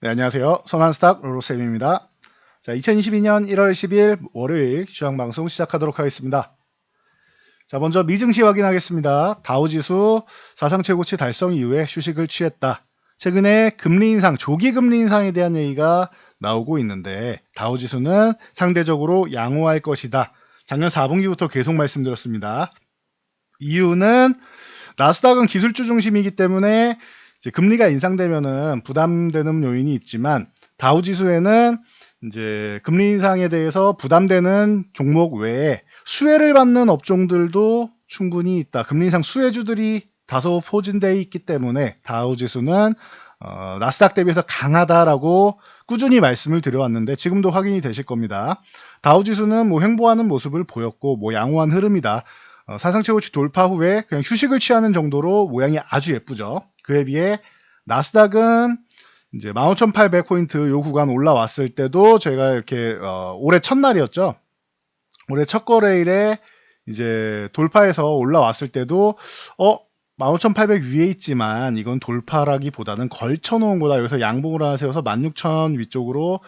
네, 안녕하세요. 선한스탁 로로쌤입니다. 자, 2022년 1월 10일 월요일 주앙방송 시작하도록 하겠습니다. 자, 먼저 미증시 확인하겠습니다. 다우지수 사상 최고치 달성 이후에 휴식을 취했다. 최근에 금리 인상, 조기 금리 인상에 대한 얘기가 나오고 있는데 다우지수는 상대적으로 양호할 것이다. 작년 4분기부터 계속 말씀드렸습니다. 이유는 나스닥은 기술주 중심이기 때문에 이제 금리가 인상되면은 부담되는 요인이 있지만 다우지수에는 이제 금리 인상에 대해서 부담되는 종목 외에 수혜를 받는 업종들도 충분히 있다. 금리 인상 수혜주들이 다소 포진되어 있기 때문에 다우지수는 나스닥 대비해서 강하다라고 꾸준히 말씀을 드려왔는데 지금도 확인이 되실 겁니다. 다우지수는 뭐 횡보하는 모습을 보였고 뭐 양호한 흐름이다. 사상 최고치 돌파 후에 그냥 휴식을 취하는 정도로 모양이 아주 예쁘죠. 그에 비해 나스닥은 이제 15,800포인트 요 구간 올라왔을 때도 저희가 이렇게 올해 첫날이었죠. 올해 첫 거래일에 이제 돌파해서 올라왔을 때도 15,800 위에 있지만 이건 돌파라기보다는 걸쳐놓은 거다. 여기서 양봉을 하나 세워서 16,000 위쪽으로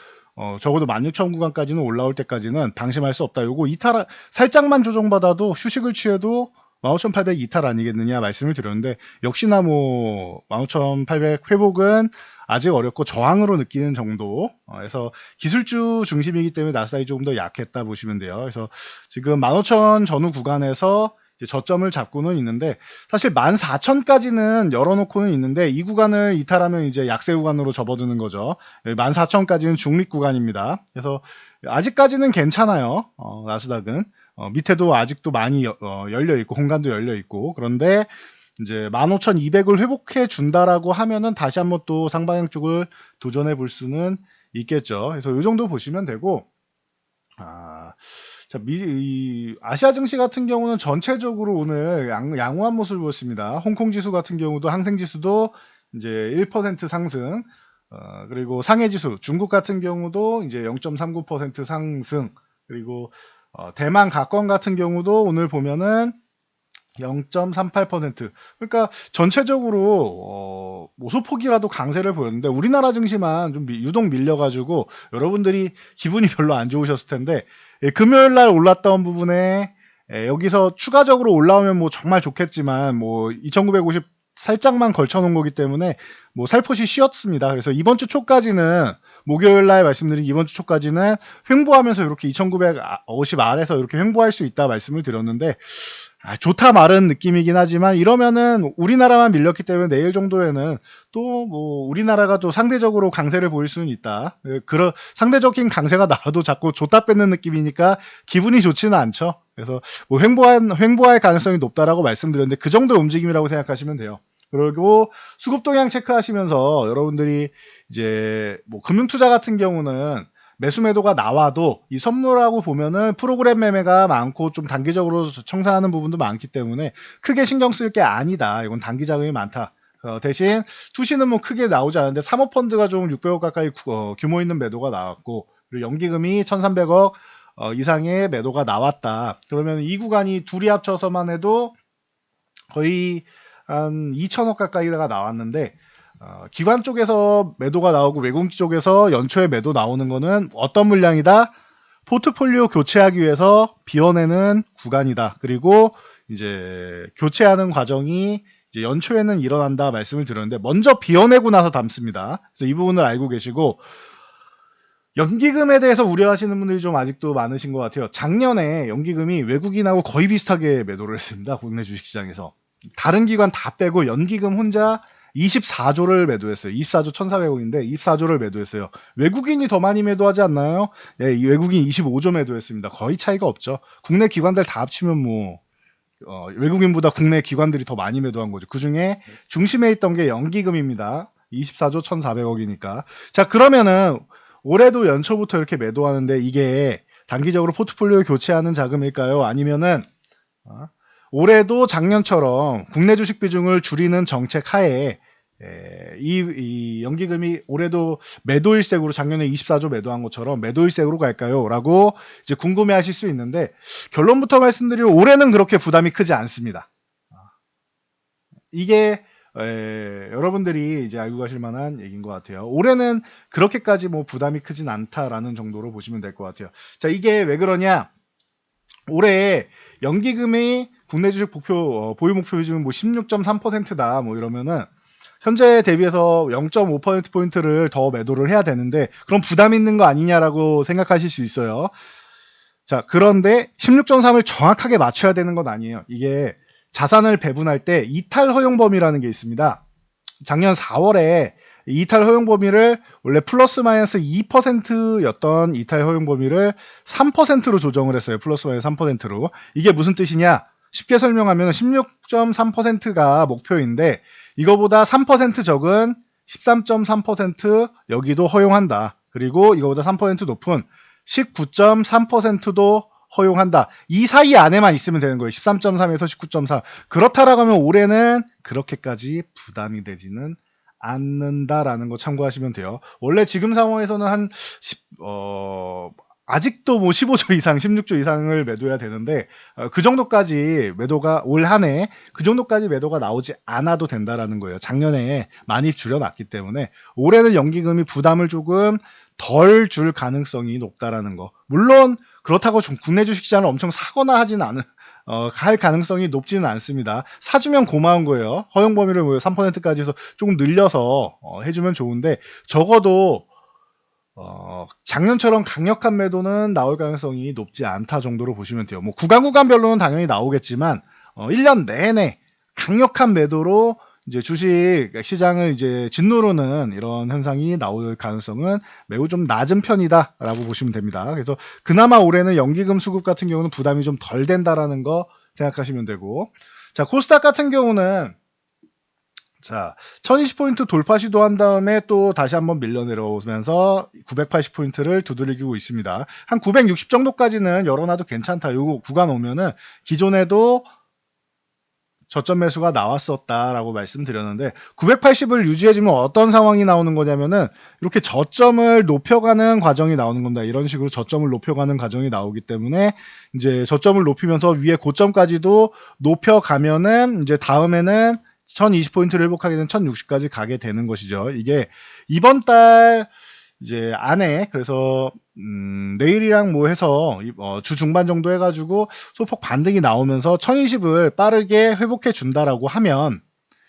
적어도 16,000 구간까지는 올라올 때까지는 방심할 수 없다. 요거 이탈 살짝만 조정받아도 휴식을 취해도 15,800 이탈 아니겠느냐 말씀을 드렸는데 역시나 뭐 15,800 회복은 아직 어렵고 저항으로 느끼는 정도. 그래서 기술주 중심이기 때문에 나스닥이 조금 더 약했다 보시면 돼요. 그래서 지금 15,000 전후 구간에서 이제 저점을 잡고는 있는데 사실 14,000까지는 열어놓고는 있는데 이 구간을 이탈하면 이제 약세 구간으로 접어드는 거죠. 14,000까지는 중립 구간입니다. 그래서 아직까지는 괜찮아요. 나스닥은 밑에도 아직도 많이 열려 있고 공간도 열려 있고 그런데 이제 15,200을 회복해 준다라고 하면은 다시 한번 또 상방향 쪽을 도전해 볼 수는 있겠죠. 그래서 이 정도 보시면 되고 자, 아시아 증시 같은 경우는 전체적으로 오늘 양호한 모습을 보였습니다. 홍콩 지수 같은 경우도 항생 지수도 이제 1% 상승, 그리고 상해 지수 중국 같은 경우도 이제 0.39% 상승, 그리고 대만 가권 같은 경우도 오늘 보면은 0.38%. 그러니까 전체적으로 뭐 소폭이라도 강세를 보였는데 우리나라 증시만 좀 유독 밀려가지고 여러분들이 기분이 별로 안 좋으셨을 텐데 금요일 날 올랐던 부분에 여기서 추가적으로 올라오면 뭐 정말 좋겠지만 뭐 2,950 살짝만 걸쳐놓은 거기 때문에 뭐 살포시 쉬었습니다. 그래서 이번 주 초까지는 목요일 날 말씀드린 이번 주 초까지는 횡보하면서 이렇게 2,950 아래서 이렇게 횡보할 수 있다 말씀을 드렸는데 좋다 말은 느낌이긴 하지만 이러면은 우리나라만 밀렸기 때문에 내일 정도에는 또 뭐 우리나라가 또 상대적으로 강세를 보일 수는 있다. 그런 상대적인 강세가 나와도 자꾸 줬다 뺏는 느낌이니까 기분이 좋지는 않죠. 그래서 뭐 횡보할 가능성이 높다라고 말씀드렸는데 그 정도 움직임이라고 생각하시면 돼요. 그리고 수급 동향 체크하시면서 여러분들이 이제 뭐 금융투자 같은 경우는 매수 매도가 나와도 이 선물하고 보면은 프로그램 매매가 많고 좀 단기적으로 청산하는 부분도 많기 때문에 크게 신경 쓸 게 아니다. 이건 단기 자금이 많다. 대신 투시는 뭐 크게 나오지 않은데 사모펀드가 좀 600억 가까이 규모 있는 매도가 나왔고 그리고 연기금이 1,300억 이상의 매도가 나왔다. 그러면 이 구간이 둘이 합쳐서만 해도 거의 한 2,000억 가까이가 나왔는데 기관 쪽에서 매도가 나오고 외국 쪽에서 연초에 매도 나오는 거는 어떤 물량이다? 포트폴리오 교체하기 위해서 비워내는 구간이다. 그리고 이제 교체하는 과정이 이제 연초에는 일어난다 말씀을 드렸는데 먼저 비워내고 나서 담습니다. 그래서 이 부분을 알고 계시고 연기금에 대해서 우려하시는 분들이 좀 아직도 많으신 것 같아요. 작년에 연기금이 외국인하고 거의 비슷하게 매도를 했습니다. 국내 주식시장에서. 다른 기관 다 빼고 연기금 혼자 24조를 매도했어요. 24조 1,400억인데 24조를 매도했어요. 외국인이 더 많이 매도하지 않나요? 예, 외국인 25조 매도했습니다. 거의 차이가 없죠. 국내 기관들 다 합치면 뭐 외국인보다 국내 기관들이 더 많이 매도한 거죠. 그중에 중심에 있던 게 연기금입니다. 24조 1,400억이니까. 자, 그러면은 올해도 연초부터 이렇게 매도하는데 이게 단기적으로 포트폴리오 교체하는 자금일까요? 아니면은 올해도 작년처럼 국내 주식 비중을 줄이는 정책 하에 이 연기금이 올해도 매도일색으로 작년에 24조 매도한 것처럼 매도일색으로 갈까요? 라고 이제 궁금해 하실 수 있는데 결론부터 말씀드리면 올해는 그렇게 부담이 크지 않습니다. 이게 여러분들이 이제 알고 가실 만한 얘기인 것 같아요. 올해는 그렇게까지 뭐 부담이 크진 않다라는 정도로 보시면 될 것 같아요. 자, 이게 왜 그러냐? 올해 연기금이 국내 주식 보유 목표 비중은 뭐 16.3%다 뭐 이러면은 현재 대비해서 0.5%포인트를 더 매도를 해야 되는데 그럼 부담 있는 거 아니냐라고 생각하실 수 있어요. 자, 그런데 16.3을 정확하게 맞춰야 되는 건 아니에요. 이게 자산을 배분할 때 이탈 허용 범위라는 게 있습니다. 작년 4월에 이탈 허용 범위를 원래 플러스 마이너스 2%였던 이탈 허용 범위를 3%로 조정을 했어요. 플러스 마이너스 3%로. 이게 무슨 뜻이냐? 쉽게 설명하면 16.3%가 목표인데 이거보다 3% 적은 13.3% 여기도 허용한다. 그리고 이거보다 3% 높은 19.3%도 허용한다. 이 사이 안에만 있으면 되는 거예요. 13.3에서 19.3. 그렇다라고 하면 올해는 그렇게까지 부담이 되지는 않는다라는 거 참고하시면 돼요. 원래 지금 상황에서는 한 아직도 뭐 15조 이상, 16조 이상을 매도해야 되는데 그 정도까지 매도가 올 한 해 그 정도까지 매도가 나오지 않아도 된다라는 거예요. 작년에 많이 줄여놨기 때문에 올해는 연기금이 부담을 조금 덜 줄 가능성이 높다라는 거. 물론 그렇다고 국내 주식시장을 엄청 사거나 하지는 않은 할 가능성이 높지는 않습니다. 사주면 고마운 거예요. 허용 범위를 3%까지 해서 조금 늘려서 해주면 좋은데 적어도 작년처럼 강력한 매도는 나올 가능성이 높지 않다 정도로 보시면 돼요. 뭐 구간별로는 당연히 나오겠지만 1년 내내 강력한 매도로 이제 주식 시장을 이제 짓누르는 이런 현상이 나올 가능성은 매우 좀 낮은 편이다라고 보시면 됩니다. 그래서 그나마 올해는 연기금 수급 같은 경우는 부담이 좀 덜 된다라는 거 생각하시면 되고, 자, 코스닥 같은 경우는 자, 1020포인트 돌파 시도한 다음에 또 다시 한번 밀려 내려오면서 980포인트를 두드리고 있습니다. 한 960 정도까지는 열어놔도 괜찮다. 요거 구간 오면은 기존에도 저점 매수가 나왔었다라고 말씀드렸는데 980을 유지해주면 어떤 상황이 나오는 거냐면은 이렇게 저점을 높여가는 과정이 나오는 겁니다. 이런 식으로 저점을 높여가는 과정이 나오기 때문에 이제 저점을 높이면서 위에 고점까지도 높여가면은 이제 다음에는 1020포인트를 회복하게 되면 1060까지 가게 되는 것이죠. 이게 이번 달 이제 안에 그래서 내일이랑 뭐 해서 주 중반 정도 해가지고 소폭 반등이 나오면서 1020을 빠르게 회복해 준다라고 하면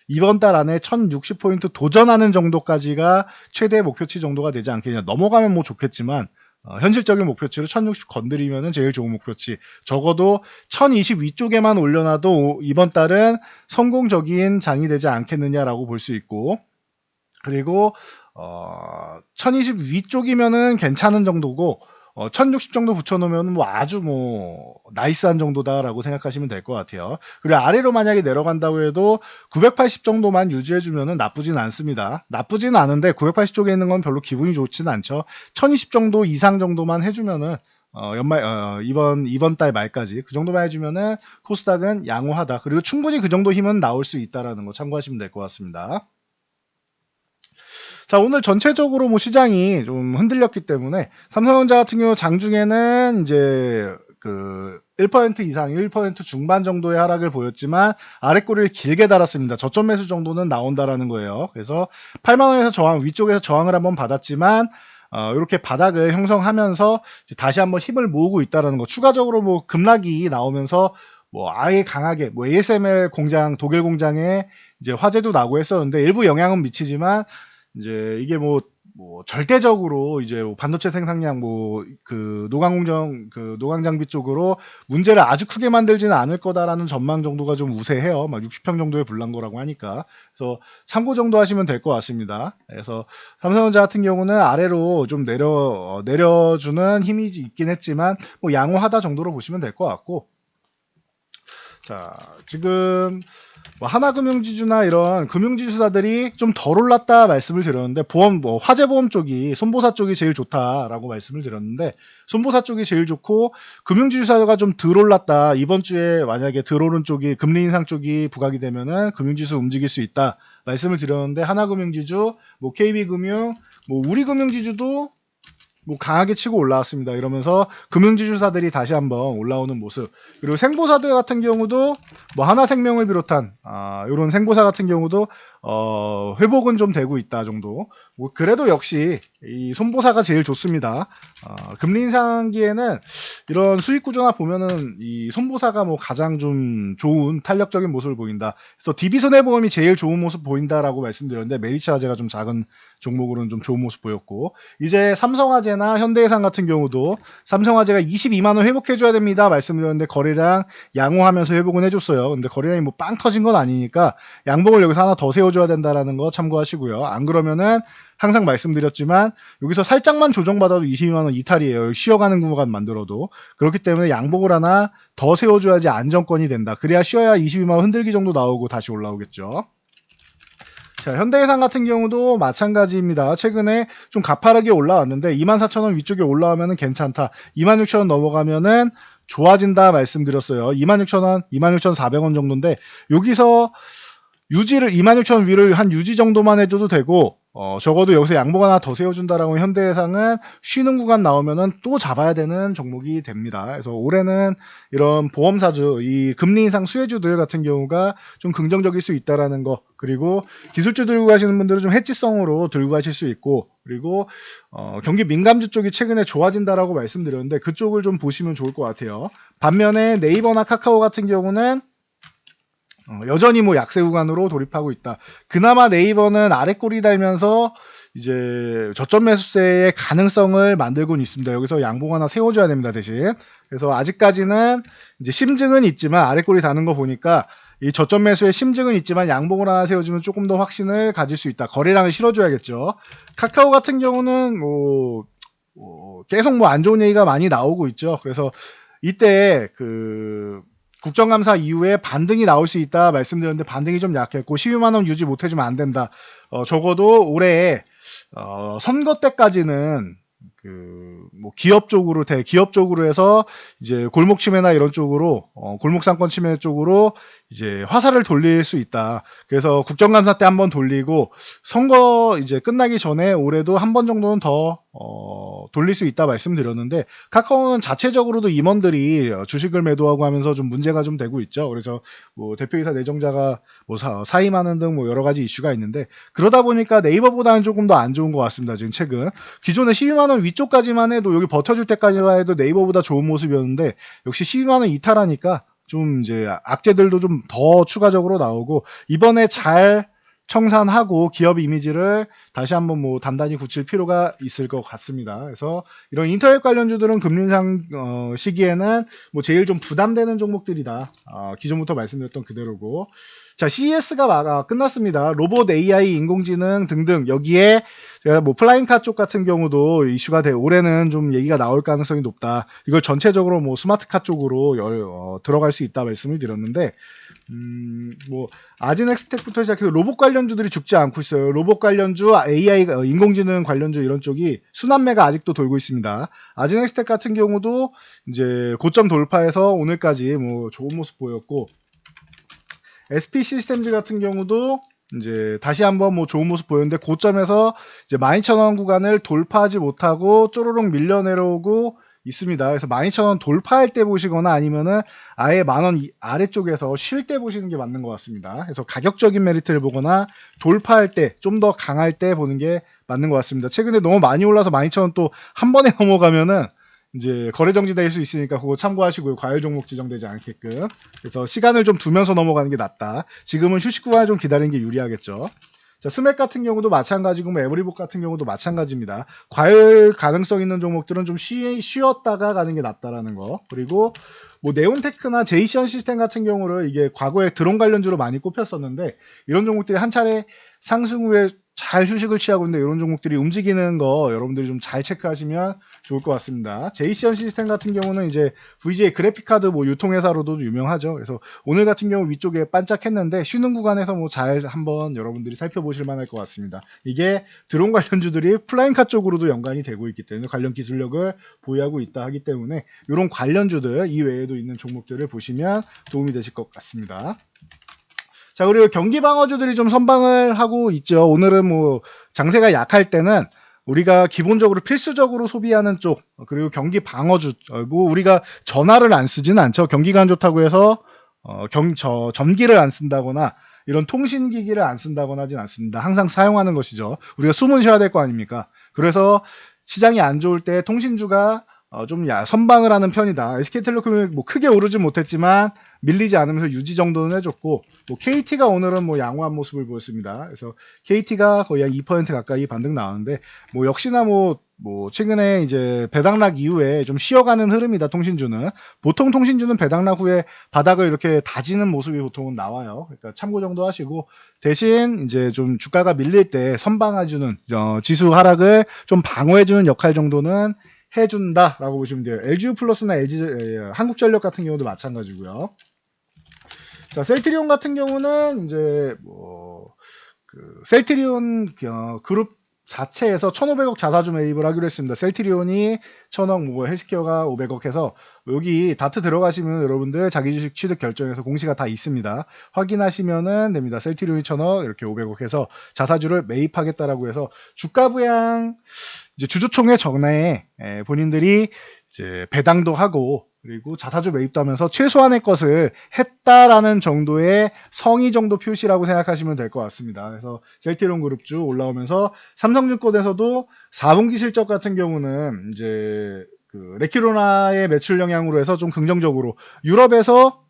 이번 달 안에 1060포인트 도전하는 정도까지가 최대 목표치 정도가 되지 않겠냐. 넘어가면 뭐 좋겠지만 현실적인 목표치로 1060 건드리면은 제일 좋은 목표치. 적어도 1020 위쪽에만 올려놔도 이번 달은 성공적인 장이 되지 않겠느냐라고 볼 수 있고, 그리고 1020 위쪽이면은 괜찮은 정도고 1060 정도 붙여놓으면 뭐 아주 뭐 나이스한 정도다라고 생각하시면 될 것 같아요. 그리고 아래로 만약에 내려간다고 해도 980 정도만 유지해주면은 나쁘진 않습니다. 나쁘진 않은데 980 쪽에 있는 건 별로 기분이 좋지는 않죠. 1020 정도 이상 정도만 해주면은 이번 달 말까지 그 정도만 해주면은 코스닥은 양호하다. 그리고 충분히 그 정도 힘은 나올 수 있다라는 거 참고하시면 될 것 같습니다. 자, 오늘 전체적으로 뭐 시장이 좀 흔들렸기 때문에 삼성전자 같은 경우 장중에는 이제 그 1% 이상, 1% 중반 정도의 하락을 보였지만 아랫꼬리를 길게 달았습니다. 저점 매수 정도는 나온다라는 거예요. 그래서 8만 원에서 저항, 위쪽에서 저항을 한번 받았지만 이렇게 바닥을 형성하면서 다시 한번 힘을 모으고 있다라는 거. 추가적으로 뭐 급락이 나오면서 뭐 아예 강하게 뭐 ASML 공장, 독일 공장에 이제 화재도 나고 했었는데 일부 영향은 미치지만 이제 이게 뭐 절대적으로 이제 반도체 생산량 그 노광 장비 쪽으로 문제를 아주 크게 만들지는 않을 거다라는 전망 정도가 좀 우세해요. 막 60평 정도의 불난 거라고 하니까. 그래서 참고 정도 하시면 될 것 같습니다. 그래서 삼성전자 같은 경우는 아래로 좀 내려주는 힘이 있긴 했지만 뭐 양호하다 정도로 보시면 될 것 같고. 자, 지금 뭐 하나금융지주나 이런 금융지주사들이 좀 덜 올랐다 말씀을 드렸는데 화재보험 쪽이 손보사 쪽이 제일 좋다라고 말씀을 드렸는데 손보사 쪽이 제일 좋고 금융지주사가 좀 덜 올랐다. 이번 주에 만약에 덜 오른 쪽이 금리 인상 쪽이 부각이 되면은 금융지수 움직일 수 있다 말씀을 드렸는데 하나금융지주, 뭐 KB금융, 뭐 우리금융지주도 뭐 강하게 치고 올라왔습니다. 이러면서 금융지주사들이 다시 한번 올라오는 모습. 그리고 생보사들 같은 경우도 뭐 하나생명을 비롯한 이런 생보사 같은 경우도 회복은 좀 되고 있다 정도. 뭐 그래도 역시 이 손보사가 제일 좋습니다. 금리 인상기에는 이런 수익 구조나 보면은 이 손보사가 뭐 가장 좀 좋은 탄력적인 모습을 보인다. 그래서 DB 손해보험이 제일 좋은 모습 보인다라고 말씀드렸는데 메리츠화재가 좀 작은 종목으로는 좀 좋은 모습 보였고 이제 삼성화재나 현대해상 같은 경우도 삼성화재가 22만 원 회복해줘야 됩니다 말씀드렸는데 거래량 양호하면서 회복은 해줬어요. 근데 거래량이 뭐 빵 터진 건 아니니까 양봉을 여기서 하나 더 세워줘야 된다라는 거 참고하시고요. 안 그러면은 항상 말씀드렸지만 여기서 살짝만 조정받아도 22만 원 이탈이에요. 쉬어가는 구간 만들어도. 그렇기 때문에 양봉을 하나 더 세워줘야지 안정권이 된다. 그래야 쉬어야 22만 원 흔들기 정도 나오고 다시 올라오겠죠. 자, 현대해상 같은 경우도 마찬가지입니다. 최근에 좀 가파르게 올라왔는데 24,000원 위쪽에 올라오면 괜찮다. 26,000원 넘어가면은 좋아진다 말씀드렸어요. 26,000원, 26,400원 정도인데 여기서 유지를 26,000원 위를 한 유지 정도만 해줘도 되고 적어도 여기서 양봉 하나 더 세워준다라고 현대해상은 쉬는 구간 나오면은 또 잡아야 되는 종목이 됩니다. 그래서 올해는 이런 보험사주, 이 금리 인상 수혜주들 같은 경우가 좀 긍정적일 수 있다라는 거, 그리고 기술주 들고 가시는 분들은 좀 해지성으로 들고 가실 수 있고, 그리고 경기 민감주 쪽이 최근에 좋아진다라고 말씀드렸는데 그쪽을 좀 보시면 좋을 것 같아요. 반면에 네이버나 카카오 같은 경우는 여전히 뭐 약세 구간으로 돌입하고 있다. 그나마 네이버는 아래 꼬리 달면서 이제 저점 매수세의 가능성을 만들고는 있습니다. 여기서 양봉 하나 세워줘야 됩니다, 대신. 그래서 아직까지는 이제 심증은 있지만 아래 꼬리 다는 거 보니까 이 저점 매수의 심증은 있지만 양봉을 하나 세워주면 조금 더 확신을 가질 수 있다. 거래량을 실어줘야겠죠. 카카오 같은 경우는 계속 뭐 안 좋은 얘기가 많이 나오고 있죠. 그래서 이때 국정감사 이후에 반등이 나올 수 있다 말씀드렸는데 반등이 좀 약했고 12만 원 유지 못해주면 안 된다. 적어도 올해 선거 때까지는 뭐 기업 쪽으로 대기업 쪽으로 해서 이제 골목 침해나 이런 쪽으로 골목 상권 침해 쪽으로 이제 화살을 돌릴 수 있다. 그래서 국정감사 때 한번 돌리고 선거 이제 끝나기 전에 올해도 한 번 정도는 더 돌릴 수 있다 말씀드렸는데 카카오는 자체적으로도 임원들이 주식을 매도하고 하면서 좀 문제가 좀 되고 있죠. 그래서 뭐 대표이사 내정자가 뭐 사임하는 등 뭐 여러 가지 이슈가 있는데 그러다 보니까 네이버보다는 조금 더 안 좋은 것 같습니다. 지금 최근 기존에 12만 원 위쪽까지만 해도 여기 버텨줄 때까지만 해도 네이버보다 좋은 모습이었는데 역시 12만 원 이탈하니까 좀 이제 악재들도 좀 더 추가적으로 나오고 이번에 잘 청산하고 기업 이미지를 다시 한번 뭐 단단히 굳힐 필요가 있을 것 같습니다. 그래서 이런 인터넷 관련주들은 금리 인상 시기에는 뭐 제일 좀 부담되는 종목들이다. 기존부터 말씀드렸던 그대로고. 자, CES가 끝났습니다. 로봇 AI, 인공지능 등등 여기에 제가 뭐 플라잉카 쪽 같은 경우도 이슈가 올해는 좀 얘기가 나올 가능성이 높다. 이걸 전체적으로 뭐 스마트카 쪽으로 들어갈 수 있다 말씀을 드렸는데 뭐 아지넥스텍부터 시작해서 로봇 관련주들이 죽지 않고 있어요. 로봇 관련주, AI, 인공지능 관련주 이런 쪽이 순환매가 아직도 돌고 있습니다. 아지넥스텍 같은 경우도 이제 고점 돌파해서 오늘까지 뭐 좋은 모습 보였고 SP 시스템즈 같은 경우도 이제 다시 한번 뭐 좋은 모습 보였는데 고점에서 이제 12,000원 구간을 돌파하지 못하고 쪼르륵 밀려 내려오고 있습니다. 그래서 12,000원 돌파할 때 보시거나 아니면은 아예 10,000원 아래쪽에서 쉴 때 보시는 게 맞는 것 같습니다. 그래서 가격적인 메리트를 보거나 돌파할 때 좀 더 강할 때 보는 게 맞는 것 같습니다. 최근에 너무 많이 올라서 12,000원 또 한 번에 넘어가면은 이제 거래 정지될 수 있으니까 그거 참고하시고요. 과열 종목 지정되지 않게끔. 그래서 시간을 좀 두면서 넘어가는 게 낫다. 지금은 휴식 구간을 좀 기다리는 게 유리하겠죠. 자, 스맥 같은 경우도 마찬가지고 뭐 에브리복 같은 경우도 마찬가지입니다. 과열 가능성 있는 종목들은 좀 쉬었다가 가는 게 낫다라는 거. 그리고 뭐 네온테크나 제이시언 시스템 같은 경우를 이게 과거에 드론 관련주로 많이 꼽혔었는데 이런 종목들이 한 차례 상승 후에 잘 휴식을 취하고 있는데 이런 종목들이 움직이는 거 여러분들이 좀 잘 체크하시면 좋을 것 같습니다. 제이시언 시스템 같은 경우는 이제 VGA 그래픽카드 뭐 유통회사로도 유명하죠. 그래서 오늘 같은 경우 위쪽에 반짝했는데 쉬는 구간에서 뭐 잘 한번 여러분들이 살펴보실 만할 것 같습니다. 이게 드론 관련주들이 플라잉카 쪽으로도 연관이 되고 있기 때문에 관련 기술력을 보유하고 있다 하기 때문에 이런 관련주들 이외에도 있는 종목들을 보시면 도움이 되실 것 같습니다. 자, 그리고 경기 방어주들이 좀 선방을 하고 있죠. 오늘은 뭐 장세가 약할 때는 우리가 기본적으로 필수적으로 소비하는 쪽, 그리고 경기 방어주, 뭐 우리가 전화를 안 쓰지는 않죠. 경기가 안 좋다고 해서 전기를 안 쓴다거나 이런 통신기기를 안 쓴다거나 하진 않습니다. 항상 사용하는 것이죠. 우리가 숨은 쉬어야 될 거 아닙니까? 그래서 시장이 안 좋을 때 통신주가 좀 선방을 하는 편이다. SK텔레콤이 뭐 크게 오르진 못했지만 밀리지 않으면서 유지 정도는 해줬고, 뭐 KT가 오늘은 뭐 양호한 모습을 보였습니다. 그래서 KT가 거의 한 2% 가까이 반등 나왔는데, 뭐 역시나 뭐 최근에 이제 배당락 이후에 좀 쉬어가는 흐름이다. 통신주는 보통 통신주는 배당락 후에 바닥을 이렇게 다지는 모습이 보통은 나와요. 그러니까 참고 정도 하시고, 대신 이제 좀 주가가 밀릴 때 선방해주는 지수 하락을 좀 방어해주는 역할 정도는 해준다라고 보시면 돼요. LGU 플러스나 한국전력 같은 경우도 마찬가지고요. 자, 셀트리온 같은 경우는 이제 셀트리온 그룹 자체에서 1,500억 자사주 매입을 하기로 했습니다. 셀트리온이 1,000억, 뭐 헬스케어가 500억 해서 여기 다트 들어가시면 여러분들 자기 주식 취득 결정에서 공시가 다 있습니다. 확인하시면은 됩니다. 셀트리온이 1,000억, 이렇게 500억 해서 자사주를 매입하겠다라고 해서 주가 부양 이제 주주총회 전에 본인들이 이제 배당도 하고 그리고 자사주 매입도 하면서 최소한의 것을 했다라는 정도의 성의 정도 표시라고 생각하시면 될 것 같습니다. 그래서 셀트리온 그룹주 올라오면서 삼성증권에서도 4분기 실적 같은 경우는 이제 레키로나의 매출 영향으로 해서 좀 긍정적으로 유럽에서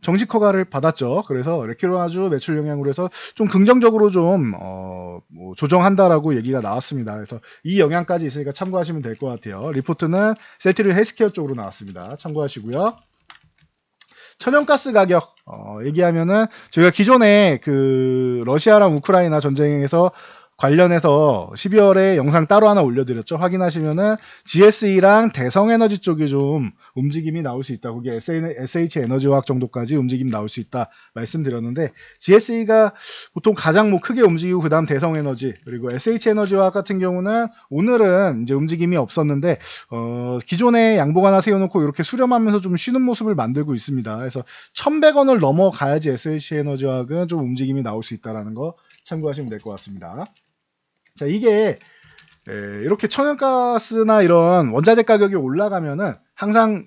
정식 허가를 받았죠. 그래서 레키로나주 매출 영향으로 해서 좀 긍정적으로 좀 뭐 조정한다라고 얘기가 나왔습니다. 그래서 이 영향까지 있으니까 참고하시면 될 것 같아요. 리포트는 셀트리온 헬스케어 쪽으로 나왔습니다. 참고하시고요. 천연가스 가격 얘기하면은 저희가 기존에 러시아랑 우크라이나 전쟁에서 관련해서 12월에 영상 따로 하나 올려드렸죠. 확인하시면은 GSE랑 대성에너지 쪽이 좀 움직임이 나올 수 있다. 거기 SH 에너지화학 정도까지 움직임 나올 수 있다 말씀드렸는데, GSE가 보통 가장 크게 움직이고 그 다음 대성에너지, 그리고 SH 에너지화학 같은 경우는 오늘은 이제 움직임이 없었는데 기존에 양봉 하나 세워놓고 이렇게 수렴하면서 좀 쉬는 모습을 만들고 있습니다. 그래서 1,100원을 넘어가야지 SH 에너지화학은 좀 움직임이 나올 수 있다라는 거 참고하시면 될 것 같습니다. 자, 이게 이렇게 천연가스나 이런 원자재 가격이 올라가면은 항상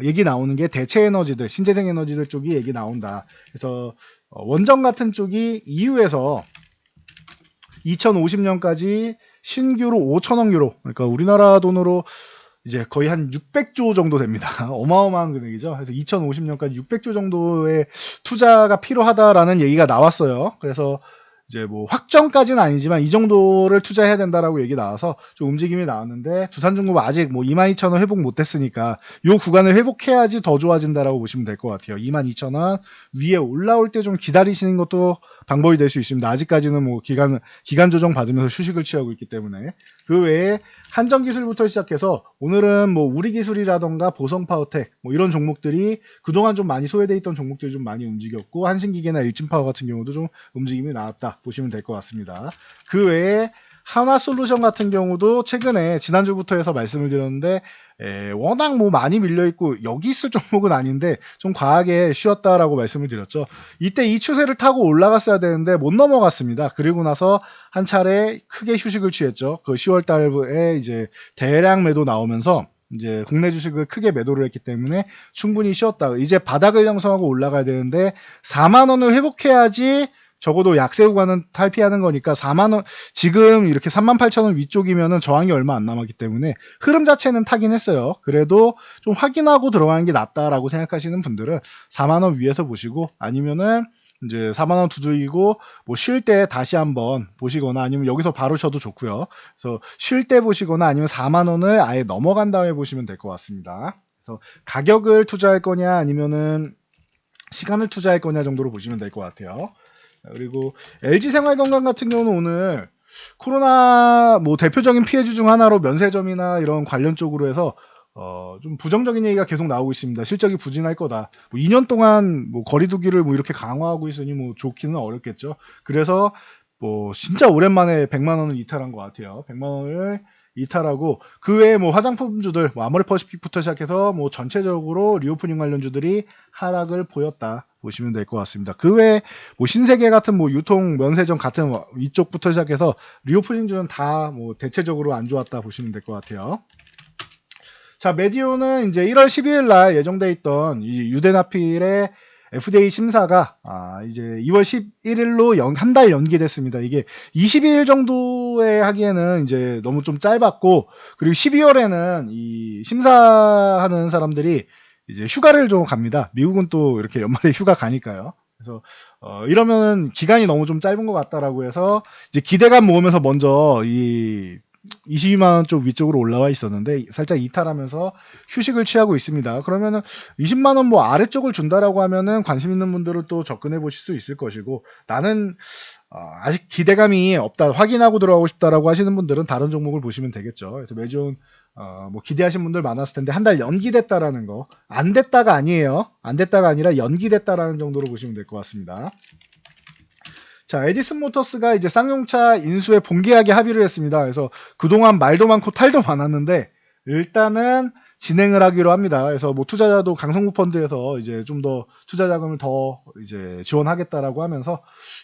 얘기 나오는 게 대체 에너지들, 신재생 에너지들 쪽이 얘기 나온다. 그래서 원전 같은 쪽이 EU에서 2050년까지 신규로 5천억 유로, 그러니까 우리나라 돈으로 이제 거의 한 600조 정도 됩니다. 어마어마한 금액이죠. 그래서 2050년까지 600조 정도의 투자가 필요하다라는 얘기가 나왔어요. 그래서 이제 뭐 확정까지는 아니지만 이 정도를 투자해야 된다라고 얘기 나와서 좀 움직임이 나왔는데, 두산중공업 아직 뭐 22,000원 회복 못했으니까 이 구간을 회복해야지 더 좋아진다라고 보시면 될 것 같아요. 22,000원 위에 올라올 때 좀 기다리시는 것도 방법이 될 수 있습니다. 아직까지는 뭐 기간 조정 받으면서 휴식을 취하고 있기 때문에. 그 외에 한전기술부터 시작해서 오늘은 뭐 우리기술이라던가 보성파워텍 뭐 이런 종목들이 그동안 좀 많이 소외돼 있던 종목들이 좀 많이 움직였고, 한신기계나 일진파워 같은 경우도 좀 움직임이 나왔다 보시면 될 것 같습니다. 그 외에 하나솔루션 같은 경우도 최근에 지난주부터 해서 말씀을 드렸는데 워낙 뭐 많이 밀려있고 여기 있을 종목은 아닌데 좀 과하게 쉬었다라고 말씀을 드렸죠. 이때 이 추세를 타고 올라갔어야 되는데 못 넘어갔습니다. 그리고 나서 한 차례 크게 휴식을 취했죠. 그 10월 달에 이제 대량 매도 나오면서 이제 국내 주식을 크게 매도를 했기 때문에 충분히 쉬었다. 이제 바닥을 형성하고 올라가야 되는데 4만 원을 회복해야지 적어도 약세 구간은 탈피하는 거니까 4만 원, 지금 이렇게 38,000원 위쪽이면은 저항이 얼마 안 남았기 때문에 흐름 자체는 타긴 했어요. 그래도 좀 확인하고 들어가는 게 낫다라고 생각하시는 분들은 4만 원 위에서 보시고, 아니면은 이제 4만 원 두들기고 뭐 쉴 때 다시 한번 보시거나, 아니면 여기서 바로 쉬어도 좋고요. 그래서 쉴 때 보시거나 아니면 4만 원을 아예 넘어간 다음에 보시면 될 것 같습니다. 그래서 가격을 투자할 거냐 아니면은 시간을 투자할 거냐 정도로 보시면 될 것 같아요. 그리고 LG생활건강 같은 경우는 오늘 코로나 뭐 대표적인 피해주 중 하나로 면세점이나 이런 관련 쪽으로 해서 좀 부정적인 얘기가 계속 나오고 있습니다. 실적이 부진할 거다. 뭐 2년 동안 뭐 거리두기를 뭐 이렇게 강화하고 있으니 뭐 좋기는 어렵겠죠. 그래서 뭐 진짜 오랜만에 100만 원을 이탈한 것 같아요. 100만 원을 이탈하고 그 외에 뭐 화장품주들 뭐 아모레퍼시픽부터 시작해서 뭐 전체적으로 리오프닝 관련주들이 하락을 보였다 보시면 될 것 같습니다. 그 외에 뭐 신세계 같은 뭐 유통 면세점 같은 이쪽부터 시작해서 리오프닝주는 다 뭐 대체적으로 안 좋았다 보시면 될 것 같아요. 자, 메디오는 이제 1월 12일 날 예정돼 있던 이 유대나필의 FDA 심사가 이제 2월 11일로 한 달 연기됐습니다. 이게 22일 정도에 하기에는 이제 너무 좀 짧았고, 그리고 12월에는 이 심사하는 사람들이 이제 휴가를 좀 갑니다. 미국은 또 이렇게 연말에 휴가 가니까요. 그래서 이러면 기간이 너무 좀 짧은 것 같다라고 해서 이제 기대감 모으면서 먼저 이 22만 원 쪽 위쪽으로 올라와 있었는데 살짝 이탈하면서 휴식을 취하고 있습니다. 그러면은 20만 원 뭐 아래쪽을 준다라고 하면은 관심 있는 분들은 또 접근해 보실 수 있을 것이고, 나는 아직 기대감이 없다, 확인하고 들어가고 싶다라고 하시는 분들은 다른 종목을 보시면 되겠죠. 그래서 매주 뭐 기대하신 분들 많았을 텐데 한 달 연기됐다라는 거, 안 됐다가 아니에요. 안 됐다가 아니라 연기됐다라는 정도로 보시면 될 것 같습니다. 자, 에디슨 모터스가 이제 쌍용차 인수에 본계약에 합의를 했습니다. 그래서 그동안 말도 많고 탈도 많았는데 일단은 진행을 하기로 합니다. 그래서 뭐 투자자도 강성구 펀드에서 이제 좀 더 투자 자금을 더 이제 지원하겠다라고 하면서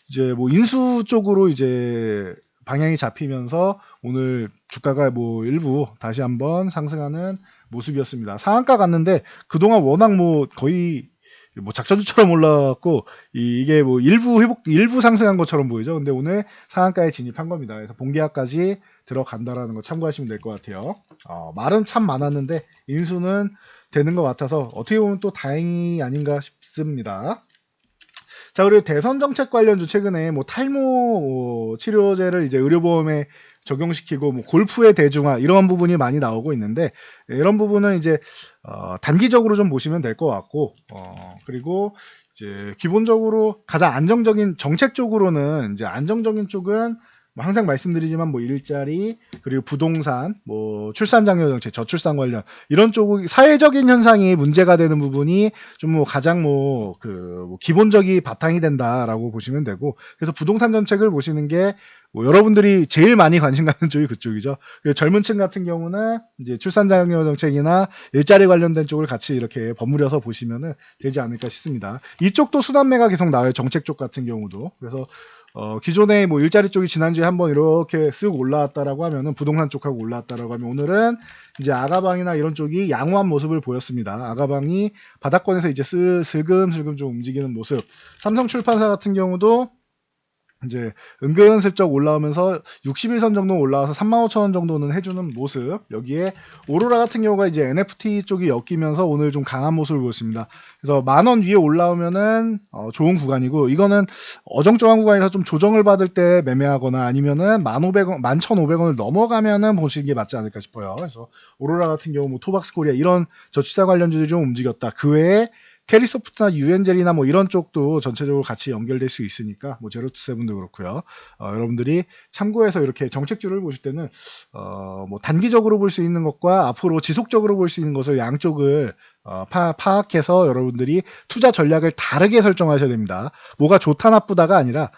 이제 뭐 인수 쪽으로 이제 방향이 잡히면서 오늘 주가가 뭐 일부 다시 한번 상승하는 모습이었습니다. 상한가 갔는데 그동안 워낙 뭐 거의 뭐 작전주처럼 올라왔고 이게 뭐 일부 상승한 것처럼 보이죠. 근데 오늘 상한가에 진입한 겁니다. 그래서 본계약까지 들어간다라는 거 참고하시면 될 것 같아요. 말은 참 많았는데 인수는 되는 것 같아서 어떻게 보면 또 다행이 아닌가 싶습니다. 자, 그리고 대선 정책 관련주 최근에 뭐 탈모 치료제를 이제 의료보험에 적용시키고 뭐 골프의 대중화 이런 부분이 많이 나오고 있는데, 이런 부분은 이제 단기적으로 좀 보시면 될 것 같고, 그리고 이제 기본적으로 가장 안정적인 정책적으로는 이제 안정적인 쪽은 뭐 항상 말씀드리지만 뭐 일자리 그리고 부동산 뭐 출산 장려 정책 저출산 관련 이런 쪽 사회적인 현상이 문제가 되는 부분이 좀 뭐 가장 뭐 기본적인 바탕이 된다라고 보시면 되고, 그래서 부동산 정책을 보시는 게 뭐 여러분들이 제일 많이 관심 갖는 쪽이 그쪽이죠. 그리고 젊은 층 같은 경우는 이제 출산 장려 정책이나 일자리 관련된 쪽을 같이 이렇게 버무려서 보시면은 되지 않을까 싶습니다. 이쪽도 순환매가 계속 나와요. 정책 쪽 같은 경우도. 그래서 기존에 뭐 일자리 쪽이 지난주에 한번 이렇게 쓱 올라왔다라고 하면은 부동산 쪽하고 올라왔다라고 하면 오늘은 이제 아가방이나 이런 쪽이 양호한 모습을 보였습니다. 아가방이 바닥권에서 이제 슬금슬금 좀 움직이는 모습. 삼성출판사 같은 경우도 이제 은근슬쩍 올라오면서 61선 정도 올라와서 35,000원 정도는 해주는 모습. 여기에 오로라 같은 경우가 이제 NFT 쪽이 엮이면서 오늘 좀 강한 모습을 보였습니다. 그래서 10,000원 위에 올라오면은 좋은 구간이고, 이거는 어정쩡한 구간이라서 좀 조정을 받을 때 매매하거나 아니면은 1,500원, 11,500원을 넘어가면은 보시는 게 맞지 않을까 싶어요. 그래서 오로라 같은 경우 뭐 토박스 코리아 이런 저취자 관련주들이 좀 움직였다. 그 외에 캐리소프트나 유엔젤이나 뭐 이런 쪽도 전체적으로 같이 연결될 수 있으니까 뭐 제로투세븐도 그렇고요. 여러분들이 참고해서 이렇게 정책주를 보실 때는 뭐 단기적으로 볼 수 있는 것과 앞으로 지속적으로 볼 수 있는 것을 양쪽을 파악해서 여러분들이 투자 전략을 다르게 설정하셔야 됩니다. 뭐가 좋다 나쁘다가 아니라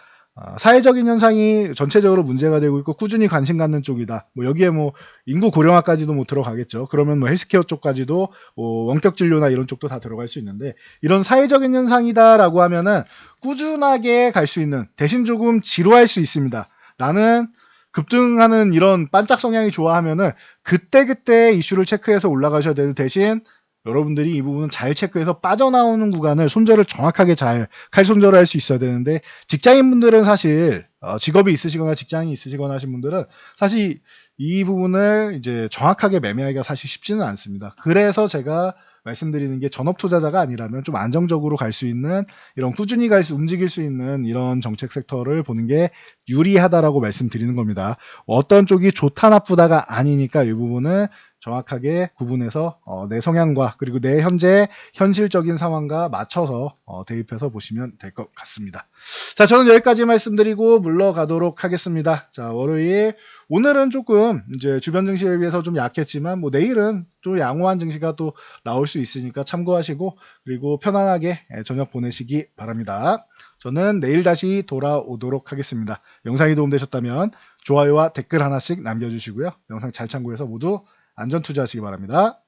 사회적인 현상이 전체적으로 문제가 되고 있고 꾸준히 관심 갖는 쪽이다. 뭐 여기에 뭐 인구 고령화까지도 뭐 들어가겠죠. 그러면 뭐 헬스케어 쪽까지도 뭐 원격 진료나 이런 쪽도 다 들어갈 수 있는데, 이런 사회적인 현상이다라고 하면은 꾸준하게 갈 수 있는, 대신 조금 지루할 수 있습니다. 나는 급등하는 이런 반짝 성향이 좋아하면은 그때그때 이슈를 체크해서 올라가셔야 되는 대신 여러분들이 이 부분은 잘 체크해서 빠져나오는 구간을 손절을 정확하게 잘 칼손절을 할 수 있어야 되는데, 직장인분들은 사실 직업이 있으시거나 직장이 있으시거나 하신 분들은 사실 이 부분을 이제 정확하게 매매하기가 사실 쉽지는 않습니다. 그래서 제가 말씀드리는 게 전업 투자자가 아니라면 좀 안정적으로 갈 수 있는, 이런 꾸준히 움직일 수 있는 이런 정책 섹터를 보는 게 유리하다라고 말씀드리는 겁니다. 어떤 쪽이 좋다 나쁘다가 아니니까 이 부분은 정확하게 구분해서 내 성향과 그리고 내 현재 현실적인 상황과 맞춰서 대입해서 보시면 될 것 같습니다. 자, 저는 여기까지 말씀드리고 물러가도록 하겠습니다. 자, 월요일 오늘은 조금 이제 주변 증시에 비해서 좀 약했지만 뭐 내일은 또 양호한 증시가 또 나올 수 있으니까 참고하시고, 그리고 편안하게 저녁 보내시기 바랍니다. 저는 내일 다시 돌아오도록 하겠습니다. 영상이 도움되셨다면 좋아요와 댓글 하나씩 남겨주시고요. 영상 잘 참고해서 모두 안전 투자하시기 바랍니다.